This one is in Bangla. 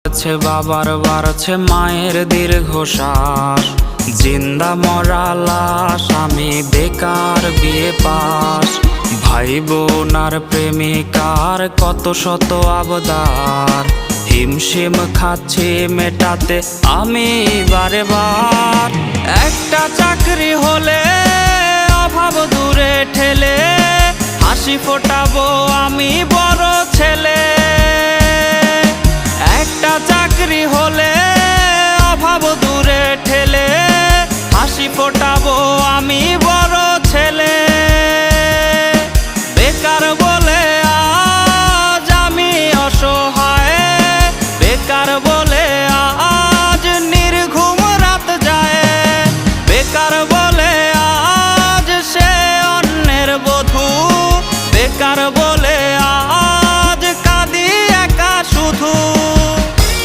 বাড়ছে বাবার বাড়ছে মায়ের দীর্ঘশ্বাস, জিন্দা মরা লাশ আমি বেকার বিয়ে পাস। ভাই বোন আর প্রেমিকার কত শত আবদার, হিমশিম খাচ্ছি মেটাতে আমি বারে বার। একটা চাকরি হলে অভাব দূরে ঠেলে, হাসি ফোটাবো আমি বড় ছেলে। একটা চাকরি হলে অভাব দূরে ঠেলে, হাসি ফোটাবো আমি বড় ছেলে। বেকার বলে আজ আমি অসহায়, বেকার বলে আজ নির্ঘুম রাত যায়, বেকার বলে আজ সে অন্যের বধূ, বেকার